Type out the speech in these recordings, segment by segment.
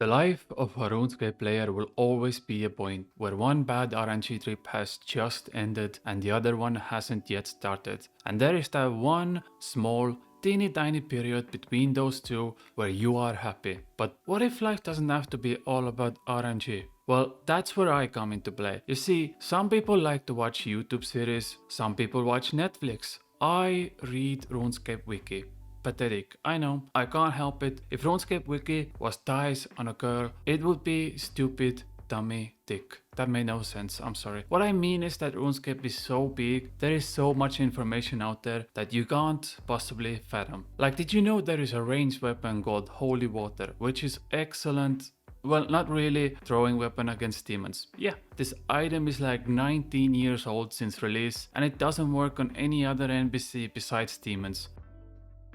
The life of a RuneScape player will always be a point where one bad RNG trip has just ended and the other one hasn't yet started. And there is that one small, teeny tiny period between those two where you are happy. But what if life doesn't have to be all about RNG? Well, that's where I come into play. You see, some people like to watch YouTube series, some people watch Netflix. I read RuneScape Wiki. Pathetic, I know, I can't help it. If RuneScape Wiki was ties on a girl, it would be stupid, dummy, dick. That made no sense, I'm sorry. What I mean is that RuneScape is so big, there is so much information out there that you can't possibly fathom. Like, did you know there is a ranged weapon called Holy Water, which is excellent. Well, not really throwing weapon against demons. Yeah, this item is like 19 years old since release and it doesn't work on any other NPC besides demons.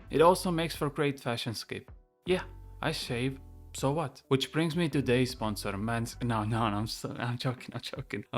It also makes for great fashion scape. Yeah, I shave, so what? Which brings me to today's sponsor, I'm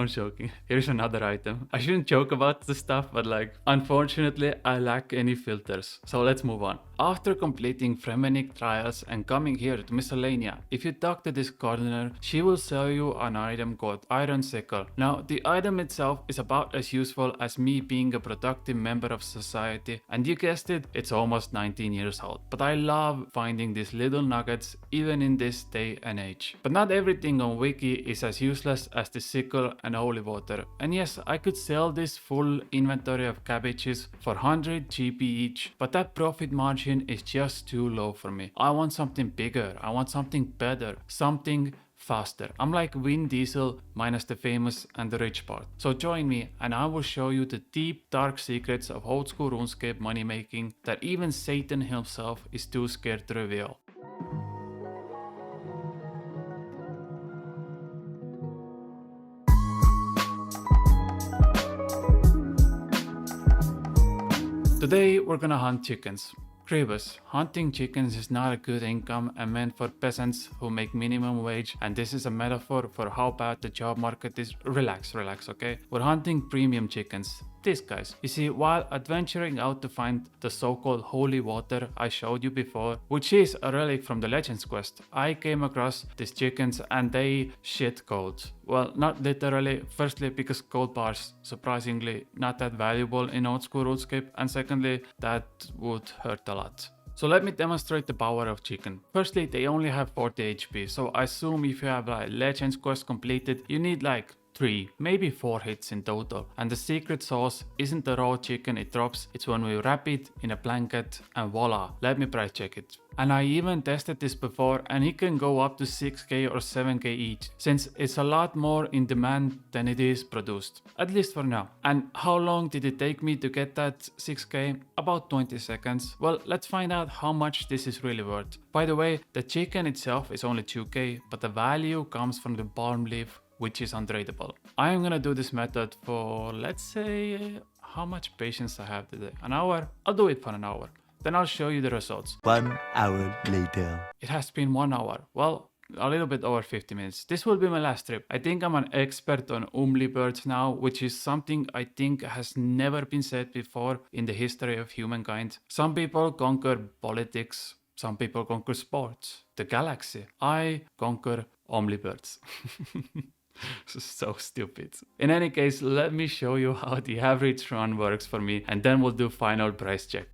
joking. Here's another item. I shouldn't joke about the stuff, but like, unfortunately, I lack any filters. So let's move on. After completing Fremenic trials and coming here to Miscellanea, if you talk to this gardener, she will sell you an item called Iron Sickle. Now, the item itself is about as useful as me being a productive member of society, and you guessed it, it's almost 19 years old. But I love finding these little nuggets even in this day and age. But not everything on Wiki is as useless as the sickle and holy water. And yes, I could sell this full inventory of cabbages for 100 GP each, but that profit margin is just too low for me. I want something bigger, I want something better, something faster. I'm like Vin Diesel minus the famous and the rich part. So join me and I will show you the deep dark secrets of old school RuneScape money making that even Satan himself is too scared to reveal. Today we're gonna hunt chickens. Grievous, hunting chickens is not a good income and meant for peasants who make minimum wage, and this is a metaphor for how bad the job market is. Relax, okay? We're hunting premium chickens. These guys. You see, while adventuring out to find the so-called holy water I showed you before, which is a relic from the Legends quest, I came across these chickens and they shit cold. Well, not literally, firstly because gold bars surprisingly not that valuable in old school RuneScape, and secondly that would hurt a lot. So let me demonstrate the power of chicken. Firstly, they only have 40 HP, so I assume if you have like Legends quest completed, you need like 3, maybe 4 hits in total. And the secret sauce isn't the raw chicken it drops, it's when we wrap it in a blanket and voila, let me price check it. And I even tested this before and it can go up to 6k or 7k each, since it's a lot more in demand than it is produced, at least for now. And how long did it take me to get that 6k? About 20 seconds. Well, let's find out how much this is really worth. By the way, the chicken itself is only 2k, but the value comes from the palm leaf, which is untradeable. I am gonna do this method for, let's say, how much patience I have today. An hour? I'll do it for an hour. Then I'll show you the results. 1 hour later. It has been 1 hour. Well, a little bit over 50 minutes. This will be my last trip. I think I'm an expert on birds now, which is something I think has never been said before in the history of humankind. Some people conquer politics, some people conquer sports, the galaxy. I conquer birds. So stupid. In any case, let me show you how the average run works for me and then we'll do final price check.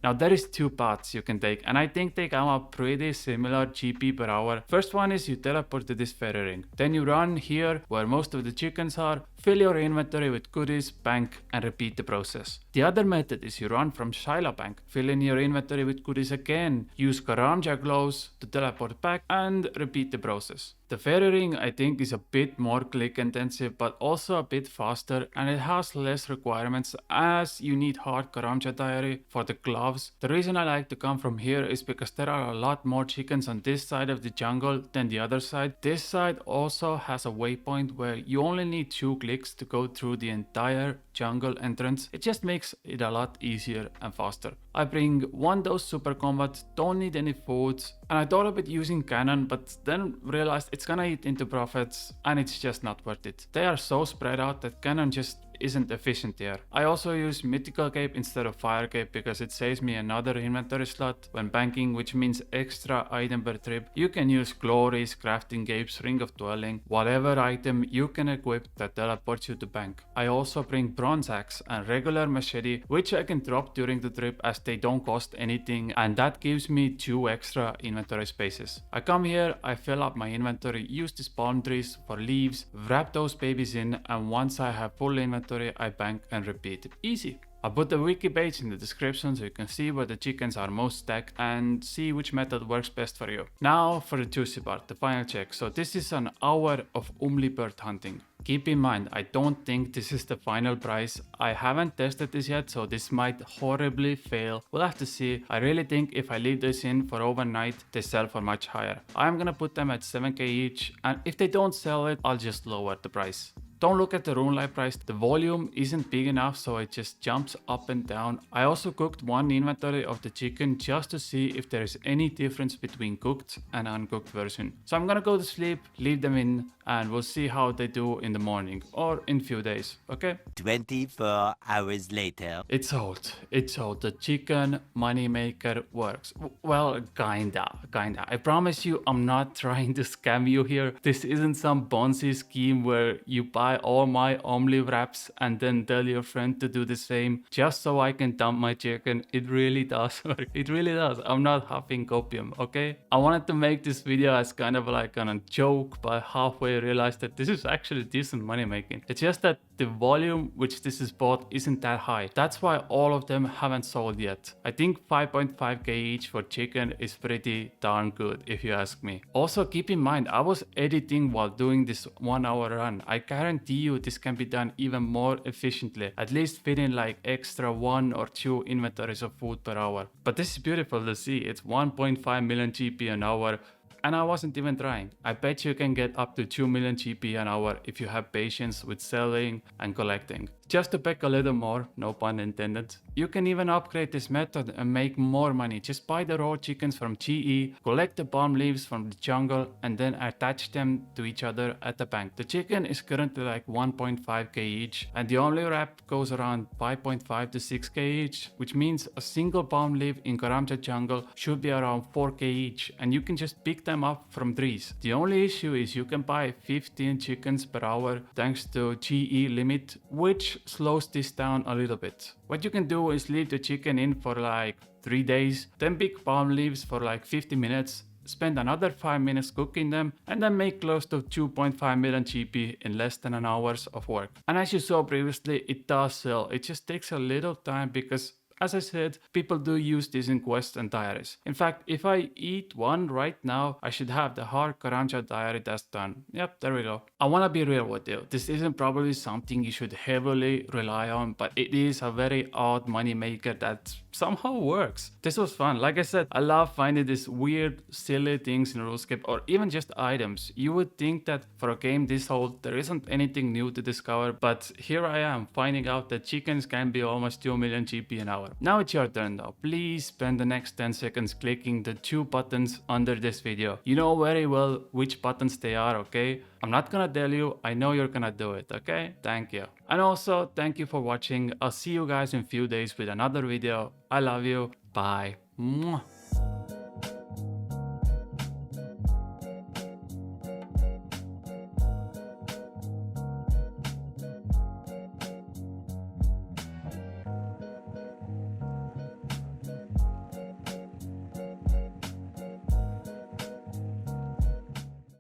Now there is 2 paths you can take and I think they come up pretty similar GP per hour. First one is you teleport to this fairy ring. Then you run here where most of the chickens are, fill your inventory with goodies, bank and repeat the process. The other method is you run from Shyla Bank, fill in your inventory with goodies again, use Karamja glows to teleport back and repeat the process. The fairy ring I think is a bit more click intensive but also a bit faster and it has less requirements as you need hard Karamja diary for the gloves. The reason I like to come from here is because there are a lot more chickens on this side of the jungle than the other side. This side also has a waypoint where you only need 2 clicks to go through the entire jungle entrance. It just makes it a lot easier and faster. I bring 1 dose super combat, don't need any food, and I thought about using cannon but then realized it's gonna eat into profits and it's just not worth it. They are so spread out that cannon just isn't efficient here. I also use Mythical Cape instead of Fire Cape because it saves me another inventory slot when banking, which means extra item per trip. You can use Glories, Crafting Capes, Ring of Dwelling, whatever item you can equip that teleports you to bank. I also bring Bronze Axe and regular machete, which I can drop during the trip as they don't cost anything, and that gives me 2 extra inventory spaces. I come here, I fill up my inventory, use these palm trees for leaves, wrap those babies in, and once I have full inventory I bank and repeat. Easy. I'll put the wiki page in the description so you can see where the chickens are most stacked and see which method works best for you. Now for the juicy part, the final check. So this is an hour of Umli bird hunting. Keep in mind, I don't think this is the final price. I haven't tested this yet, so this might horribly fail. We'll have to see. I really think if I leave this in for overnight, they sell for much higher. I'm gonna put them at 7k each, and if they don't sell it, I'll just lower the price. Don't look at the Runelight price, the volume isn't big enough so it just jumps up and down. I also cooked one inventory of the chicken just to see if there is any difference between cooked and uncooked version. So I'm gonna go to sleep, leave them in, and we'll see how they do in the morning or in few days, okay? 24 hours later. It's sold. The chicken moneymaker works. Well, kinda. I promise you I'm not trying to scam you here. This isn't some Ponzi scheme where you buy all my Omli wraps and then tell your friend to do the same just so I can dump my chicken. It really does work. It really does. I'm not huffing copium, okay? I wanted to make this video as kind of like a joke, but halfway realized that this is actually decent money making. It's just that the volume which this is bought isn't that high. That's why all of them haven't sold yet. I think 5.5k each for chicken is pretty darn good if you ask me. Also keep in mind, I was editing while doing this 1 hour run. I guarantee you this can be done even more efficiently, at least fitting like extra 1 or 2 inventories of food per hour. But this is beautiful to see. It's 1.5 million GP an hour. And I wasn't even trying. I bet you can get up to 2 million GP an hour if you have patience with selling and collecting. Just to pick a little more, no pun intended, you can even upgrade this method and make more money. Just buy the raw chickens from GE, collect the palm leaves from the jungle, and then attach them to each other at the bank. The chicken is currently like 1.5k each, and the only wrap goes around 5.5 to 6k each, which means a single palm leaf in Karamja jungle should be around 4k each, and you can just pick them up from trees. The only issue is you can buy 15 chickens per hour thanks to GE limit, which slows this down a little bit. What you can do is leave the chicken in for like 3 days, then pick palm leaves for like 50 minutes, spend another 5 minutes cooking them, and then make close to 2.5 million GP in less than an hour's of work. And as you saw previously, it does sell. It just takes a little time because, as I said, people do use this in quests and diaries. In fact, if I eat one right now, I should have the hard Karamja diary task done. Yep, there we go. I wanna be real with you. This isn't probably something you should heavily rely on, but it is a very odd money maker that somehow works. This was fun. Like I said, I love finding these weird, silly things in Runescape or even just items. You would think that for a game this old, there isn't anything new to discover, but here I am finding out that chickens can be almost 2 million GP an hour. Now it's your turn though. Please spend the next 10 seconds clicking the 2 buttons under this video. You know very well which buttons they are, okay? I'm not gonna tell you, I know you're gonna do it, okay? Thank you. And also, thank you for watching. I'll see you guys in a few days with another video. I love you. Bye. Mwah.